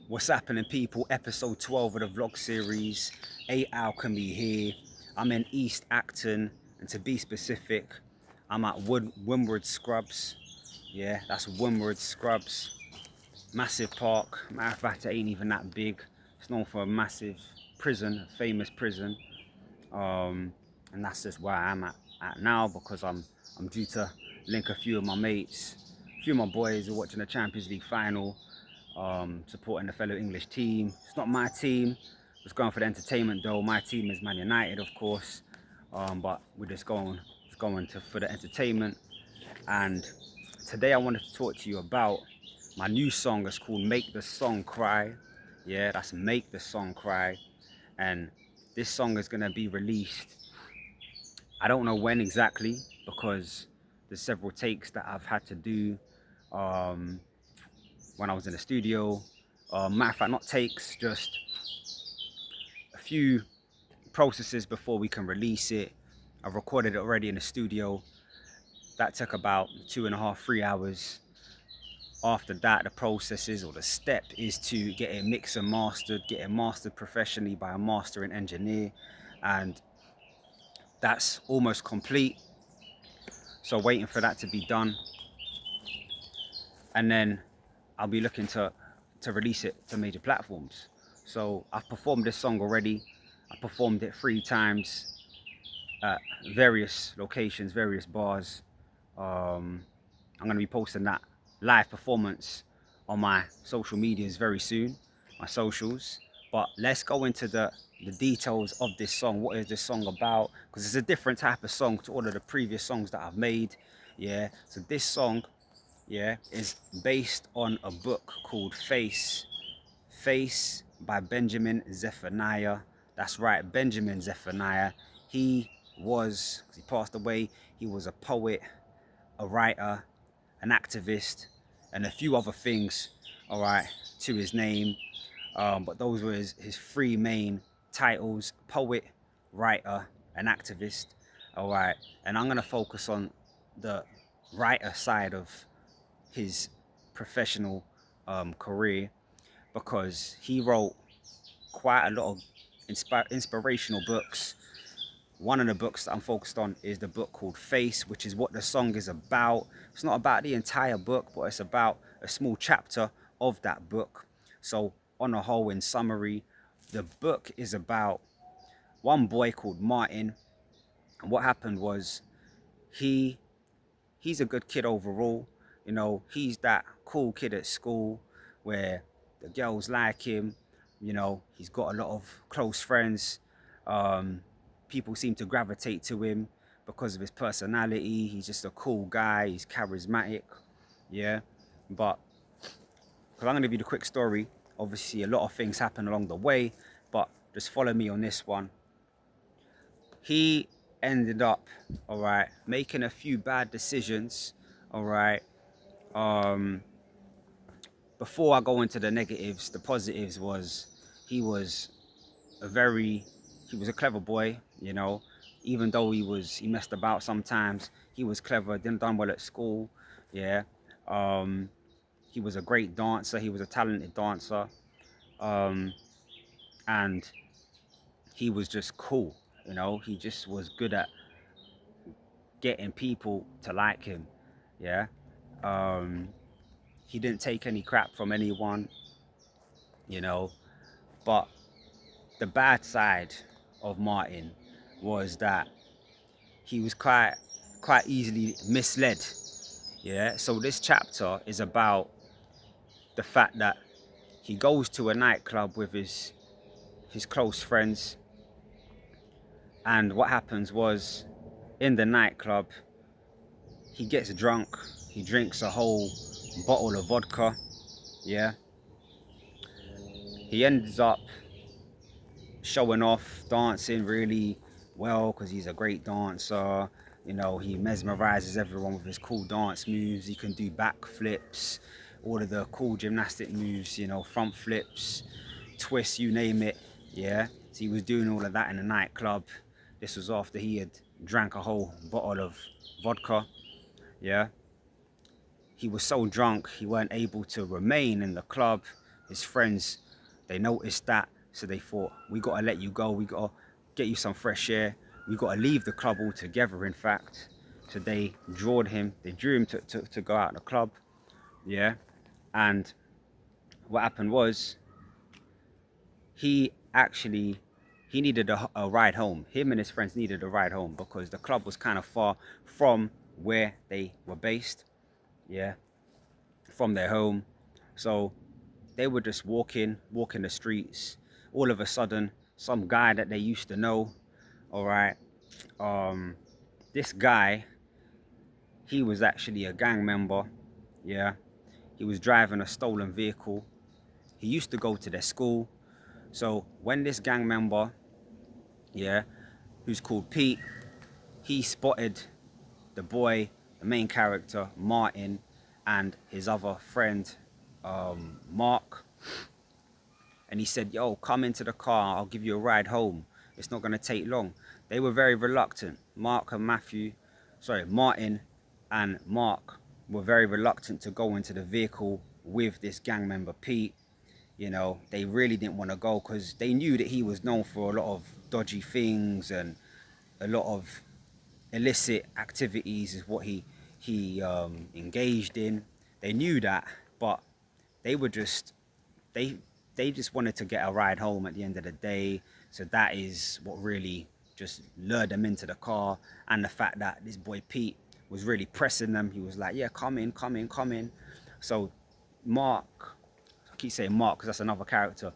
What's happening, people? Episode 12 of the vlog series. Alchemy here. I'm in East Acton, and to be specific, I'm at Windward Scrubs. Yeah, that's Windward Scrubs. Massive park. Matter of fact, it ain't even that big. It's known for a massive prison, a famous prison. And that's just where I'm at now, because I'm due to link a few of my mates, a few of my boys who are watching the Champions League final. Supporting the fellow English team. It's not my team. It's going for the entertainment though. My team is Man United, of course, but we're just going for the entertainment. And today I wanted to talk to you about my new song. It's called "Make the Song Cry." Yeah, that's "Make the Song Cry," and this song is gonna be released. I don't know when exactly, because there's several takes that I've had to do. When I was in the studio. Matter of fact, not takes, just a few processes before we can release it. I've recorded it already in the studio. That took about 2.5, 3 hours. After that, the processes or the step is to get it mixed and mastered, get it mastered professionally by a mastering engineer. And that's almost complete. So waiting for that to be done. And then I'll be looking to release it to major platforms. So I've performed this song already. I performed it 3 times at various locations, various bars. I'm going to be posting that live performance on my social medias very soon, my socials. But let's go into the details of this song. What is this song about? Because it's a different type of song to all of the previous songs that I've made. Yeah, so this song, yeah, is based on a book called Face by Benjamin Zephaniah. That's right, Benjamin Zephaniah. He passed away, he was a poet, a writer, an activist, and a few other things, all right, to his name. But those were his 3 main titles: poet, writer, and activist. All right, and I'm gonna focus on the writer side of his professional career, because he wrote quite a lot of inspirational books. One of the books that I'm focused on is the book called Face, which is what the song is about. It's not about the entire book, but it's about a small chapter of that book. So on a whole, in summary, the book is about one boy called Martin. And what happened was, he's a good kid overall. You know, he's that cool kid at school where the girls like him. You know, he's got a lot of close friends. People seem to gravitate to him because of his personality. He's just a cool guy. He's charismatic. Yeah. But because I'm going to give you the quick story. Obviously, a lot of things happen along the way, but just follow me on this one. He ended up, all right, making a few bad decisions, all right. Before I go into the negatives, the positives was, he was he was a clever boy, you know. Even though he messed about sometimes, he was clever, didn't done well at school, yeah. He was a great dancer, he was a talented dancer, and he was just cool, you know. He just was good at getting people to like him, yeah. He didn't take any crap from anyone, you know. But the bad side of Martin was that he was quite easily misled. Yeah. So this chapter is about the fact that he goes to a nightclub with his close friends, and what happens was, in the nightclub, he gets drunk. He drinks a whole bottle of vodka. Yeah. He ends up showing off, dancing really well because he's a great dancer. You know, he mesmerizes everyone with his cool dance moves. He can do backflips, all of the cool gymnastic moves, you know, front flips, twists, you name it. Yeah. So he was doing all of that in the nightclub. This was after he had drank a whole bottle of vodka. Yeah. He was so drunk he weren't able to remain in the club his friends, they noticed that, so they thought, we gotta let you go, we gotta get you some fresh air, we gotta leave the club altogether, in fact. So they drew him to go out of the club, yeah. And what happened was, he actually he needed a ride home. Him and his friends needed a ride home because the club was kind of far from where they were based, yeah, from their home. So they were just walking the streets. All of a sudden, some guy that they used to know, all right, um, this guy, he was actually a gang member, yeah. He was driving a stolen vehicle. He used to go to their school. So when this gang member, yeah, who's called Pete, he spotted the boy, the main character, Martin, and his other friend, Mark. And he said, yo, come into the car, I'll give you a ride home. It's not going to take long. They were very reluctant. Martin and Mark were very reluctant to go into the vehicle with this gang member, Pete. You know, they really didn't want to go because they knew that he was known for a lot of dodgy things and a lot of illicit activities is what he engaged in. They knew that, but they were just they they just wanted to get a ride home at the end of the day. So that is what really just lured them into the car, and the fact that this boy Pete was really pressing them. He was like, yeah, come in, come in, come in. So Mark, I keep saying Mark because that's another character.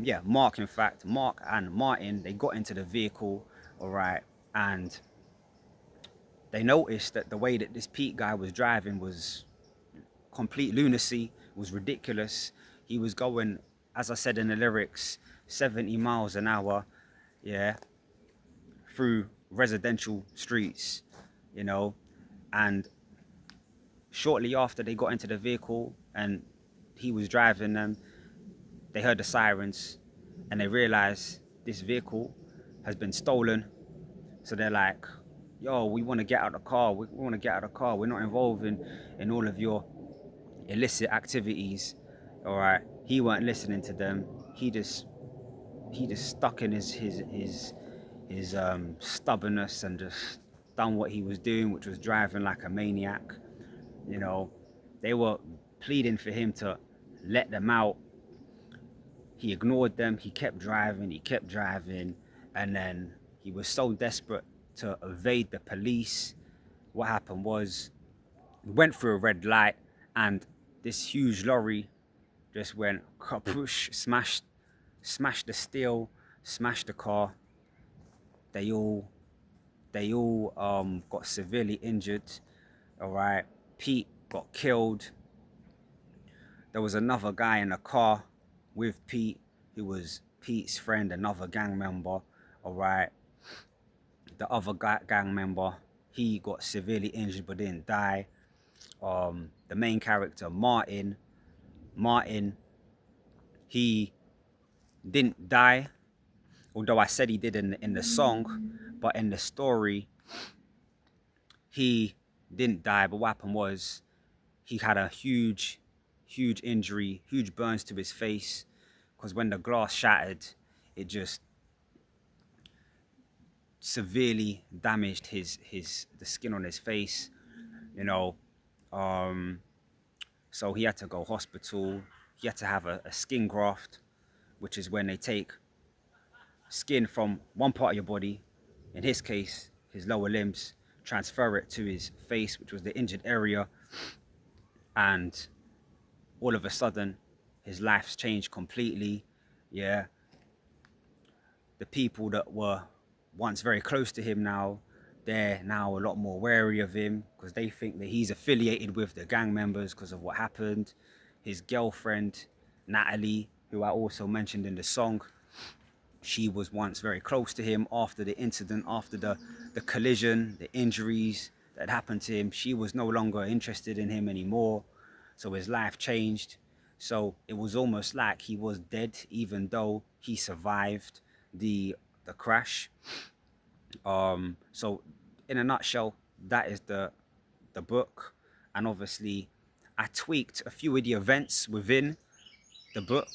Yeah, Mark, in fact, Mark and Martin, they got into the vehicle, all right, and they noticed that the way that this Pete guy was driving was complete lunacy, was ridiculous. He was going, as I said in the lyrics, 70 miles an hour, yeah, through residential streets, you know. And shortly after they got into the vehicle and he was driving them, they heard the sirens and they realized this vehicle has been stolen. So they're like, yo, we want to get out of the car. We want to get out of the car. We're not involved in all of your illicit activities. All right. He weren't listening to them. He just stuck in his stubbornness and just done what he was doing, which was driving like a maniac. You know, they were pleading for him to let them out. He ignored them. He kept driving. He kept driving, and then he was so desperate to evade the police. What happened was, he went through a red light, and this huge lorry just went kapoosh, smashed the steel, smashed the car. They all got severely injured. All right, Pete got killed. There was another guy in the car with Pete who was Pete's friend, another gang member. All right, the other gang member, he got severely injured but didn't die. The main character, Martin, he didn't die, although I said he did in the song, but in the story, he didn't die. But what happened was, he had a huge injury, huge burns to his face, because when the glass shattered, it just severely damaged the skin on his face, you know. So he had to go hospital. He had to have a skin graft, which is when they take skin from one part of your body, in his case, his lower limbs, transfer it to his face, which was the injured area, and all of a sudden, his life's changed completely. Yeah, the people that were once very close to him now, they're now a lot more wary of him because they think that he's affiliated with the gang members because of what happened. His girlfriend, Natalie, who I also mentioned in the song, she was once very close to him. After the incident, after the collision, the injuries that happened to him, she was no longer interested in him anymore. So his life changed. So it was almost like he was dead, even though he survived the crash. So in a nutshell, that is the book. And obviously I tweaked a few of the events within the book,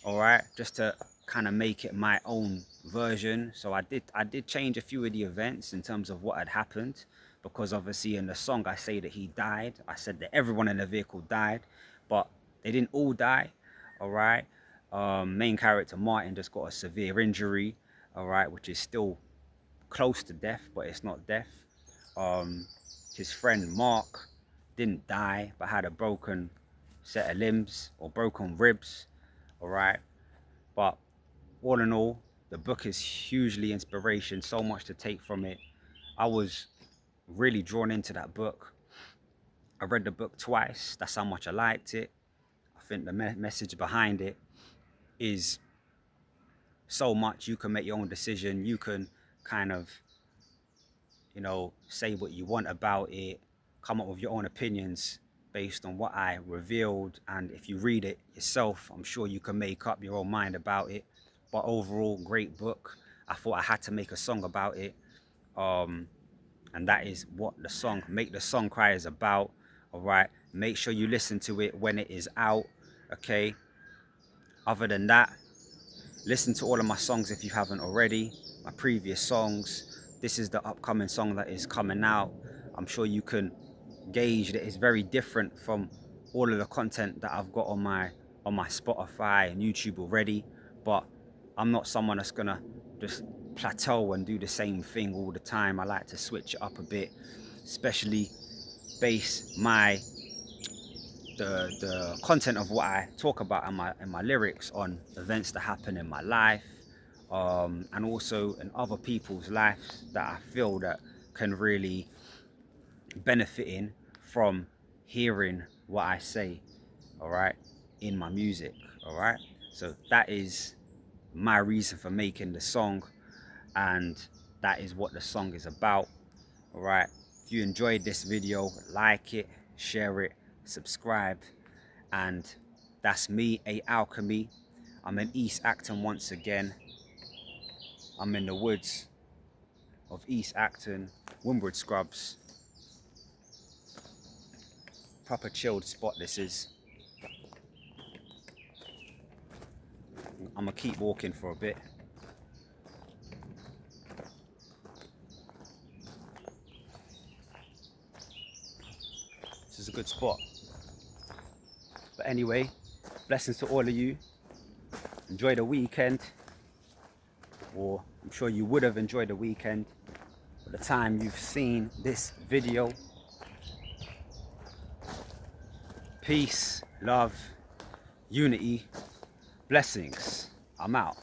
all right, just to kind of make it my own version. So I did change a few of the events in terms of what had happened, because obviously in the song I say that he died. I said that everyone in the vehicle died, but they didn't all die, all right. Main character Martin just got a severe injury, all right, which is still close to death, but it's not death. um his friend Mark didn't die, but had a broken set of limbs or broken ribs, all right. But all in all, the book is hugely inspiration, so much to take from it. I was really drawn into that book. I read the book twice. That's how much I liked it. I think the message behind it is so much. You can make your own decision. You can kind of, you know, say what you want about it, come up with your own opinions based on what I revealed. And if you read it yourself, I'm sure you can make up your own mind about it. But overall, great book. I thought I had to make a song about it. And that is what the song Make the Song Cry is about. All right, make sure you listen to it when it is out. Okay, other than that, listen to all of my songs if you haven't already, my previous songs. This is the upcoming song that is coming out. I'm sure you can gauge that it's very different from all of the content that I've got on my Spotify and YouTube already. But I'm not someone that's gonna just plateau and do the same thing all the time. I like to switch it up a bit, especially base the content of what I talk about in my lyrics on events that happen in my life, and also in other people's lives that I feel that can really benefit in from hearing what I say, all right, in my music, all right. So that is my reason for making the song, and that is what the song is about, all right. If you enjoyed this video, like it, share it, subscribe. And that's me, Alchemy. I'm in East Acton once again. I'm in the woods of East Acton, Windward Scrubs. Proper chilled spot this is. I'm gonna keep walking for a bit. This is a good spot. But anyway, blessings to all of you. Enjoy the weekend. Or I'm sure you would have enjoyed the weekend by the time you've seen this video. Peace, love, unity, blessings. I'm out.